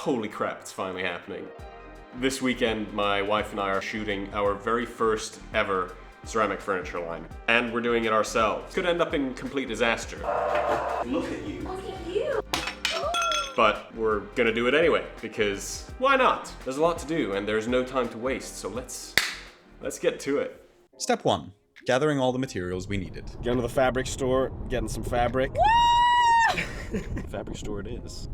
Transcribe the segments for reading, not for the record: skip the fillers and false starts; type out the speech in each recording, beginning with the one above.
Holy crap, it's finally happening. This weekend, my wife and I are shooting our very first ever ceramic furniture line. And we're doing it ourselves. Could end up in complete disaster. Look at you. Look at you. But we're gonna do it anyway, because why not? There's a lot to do and there's no time to waste, so let's get to it. Step 1. Gathering all the materials we needed. Going to the fabric store, getting some fabric. Fabric store it is.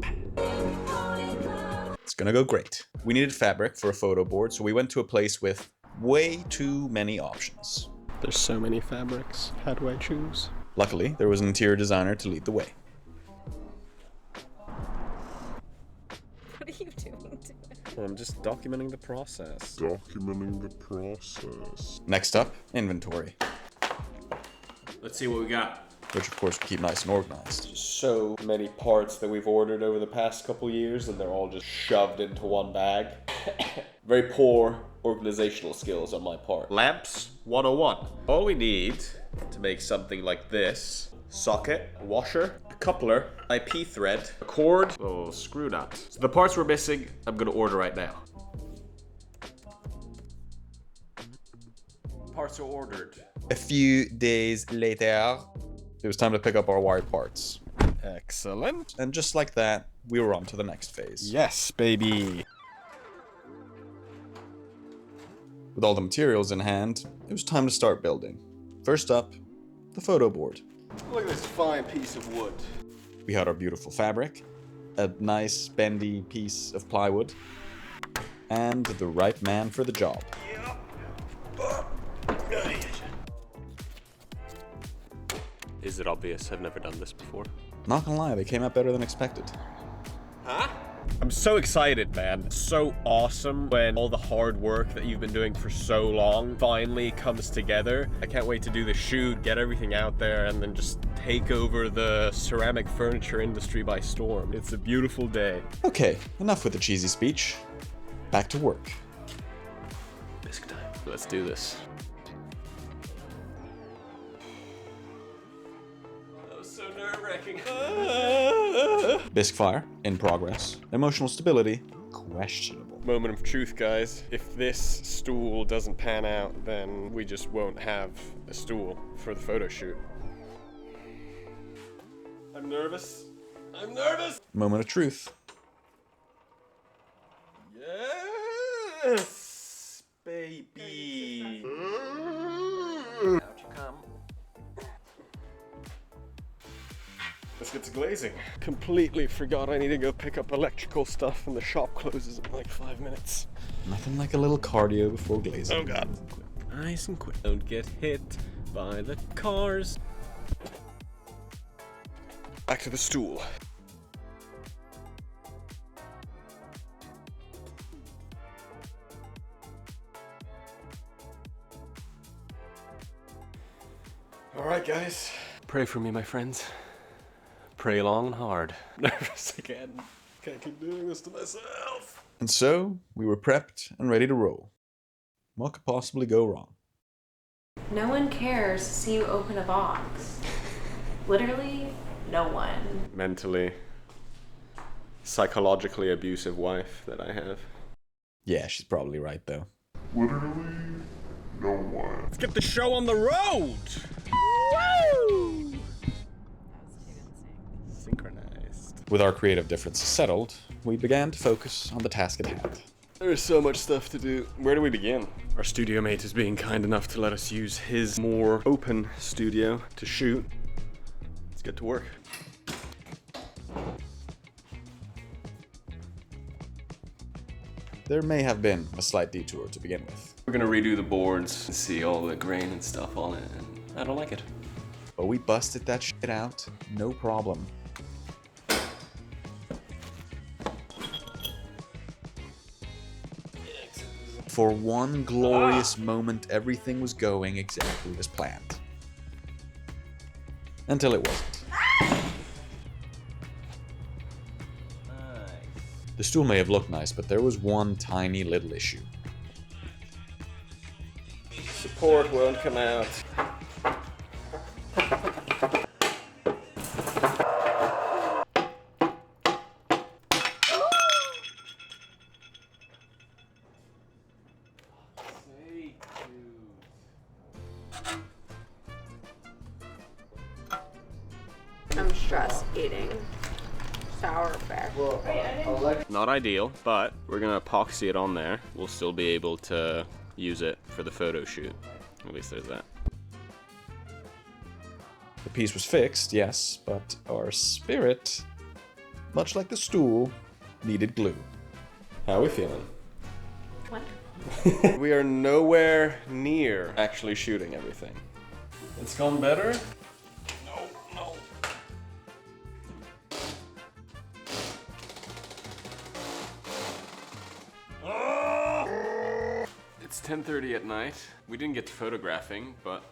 It's gonna go great. We needed fabric for a photo board, so we went to a place with way too many options. There's so many fabrics. How do I choose? Luckily, there was an interior designer to lead the way. What are you doing to it? Well, I'm just documenting the process. Next up, inventory, Let's see what we got. which of course we keep nice and organized. So many parts that we've ordered over the past couple years and they're all just shoved into one bag. Very poor organizational skills on my part. Lamps 101. All we need to make something like this: socket, a washer, a coupler, IP thread, a cord, a screw nut. So the parts we're missing, I'm gonna order right now. Parts are ordered. A few days later, it was time to pick up our wired parts. Excellent. And just like that, we were on to the next phase. Yes, baby. With all the materials in hand, it was time to start building. First up, the photo board. Look at this fine piece of wood. We had our beautiful fabric, a nice bendy piece of plywood, and the right man for the job. Is it obvious? I've never done this before. Not gonna lie, they came out better than expected. Huh? I'm so excited, man. So awesome when all the hard work that you've been doing for so long finally comes together. I can't wait to do the shoot, get everything out there, and then just take over the ceramic furniture industry by storm. It's a beautiful day. Okay, enough with the cheesy speech. Back to work. Bisque time. Let's do this. That was so nerve-wracking. Bisque fire, in progress. Emotional stability, questionable. Moment of truth, guys. If this stool doesn't pan out, then we just won't have a stool for the photo shoot. I'm nervous. I'm nervous! Moment of truth. Yes, baby. Out you come. Let's get to glazing. Completely forgot I need to go pick up electrical stuff and the shop closes in like 5 minutes. Nothing like a little cardio before glazing. Oh god. Nice and quick. Don't get hit by the cars. Back to the stool. Alright guys. Pray for me, my friends. Pray long and hard. Nervous again. Can't keep doing this to myself. And so, we were prepped and ready to roll. What could possibly go wrong? No one cares to see you open a box. Literally, no one. Mentally, psychologically abusive wife that I have. Yeah, she's probably right though. Literally, no one. Let's get the show on the road! Woo! Synchronized. With our creative differences settled, we began to focus on the task at hand. There's so much stuff to do. Where do we begin? Our studio mate is being kind enough to let us use his more open studio to shoot. Let's get to work. There may have been a slight detour to begin with, We're gonna redo the boards and see all the grain and stuff on it, and I don't like it. but we busted that shit out, no problem. For one glorious moment, everything was going exactly as planned. Until it wasn't. The stool may have looked nice, but there was one tiny little issue. Support won't come out. stress eating sour bear. Not ideal, but we're gonna epoxy it on there. We'll still be able to use it for the photo shoot. At least there's that. The piece was fixed, yes, but our spirit, much like the stool, needed glue. How are we feeling? Wonderful. We are nowhere near actually shooting everything. It's gone better? No. It's 10:30 at night. We didn't get to photographing, but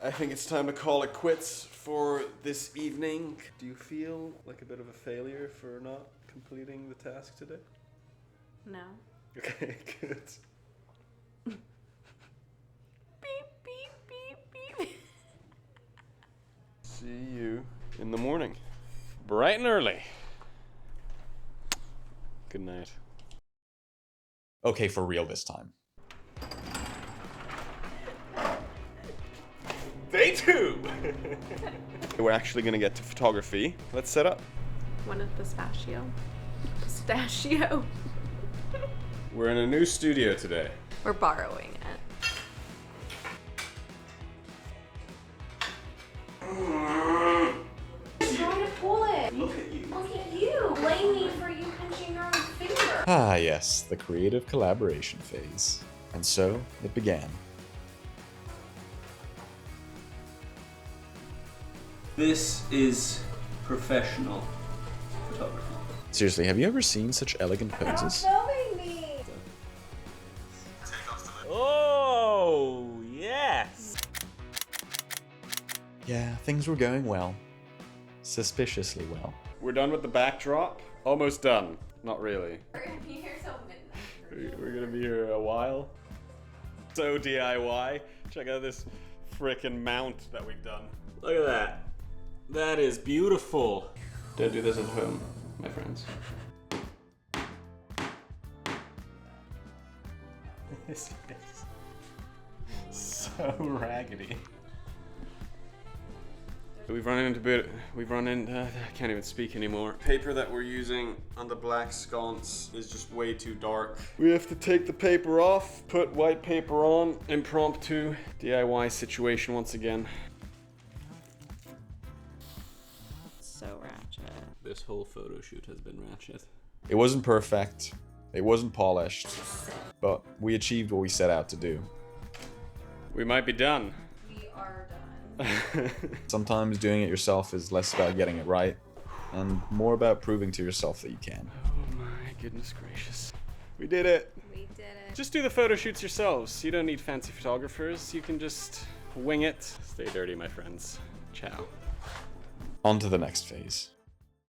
I think it's time to call it quits for this evening. Do you feel like a bit of a failure for not completing the task today? No. Okay, good. Beep, beep, beep, beep. See you in the morning. Bright and early. Good night. Okay, for real this time. Day 2! We're actually gonna get to photography. Let's set up. One of pistachio. Pistachio. We're in a new studio today. We're borrowing it. Trying to pull it. Look at you. Look at you. Blame me for you pinching your own finger. Ah, yes, the creative collaboration phase. And so it began. This is professional photography. Seriously, have you ever seen such elegant poses? Filming me. Oh, yes! Yeah, things were going well. Suspiciously well. We're done with the backdrop. Almost done. Not really. We're gonna be here till midnight. We're gonna be here a while. So DIY. Check out this frickin' mount that we've done. Look at that. That is beautiful. Don't do this at home, my friends. This is so raggedy. We've run into I can't even speak anymore. Paper that we're using on the black sconce is just way too dark. We have to take the paper off, put white paper on. Impromptu DIY situation once again. So ratchet. This whole photo shoot has been ratchet. It wasn't perfect, it wasn't polished, but we achieved what we set out to do. We might be done. We are done. Sometimes doing it yourself is less about getting it right, and more about proving to yourself that you can. Oh my goodness gracious. We did it. We did it. Just do the photo shoots yourselves. You don't need fancy photographers. You can just wing it. Stay dirty, my friends. Ciao. On to the next phase.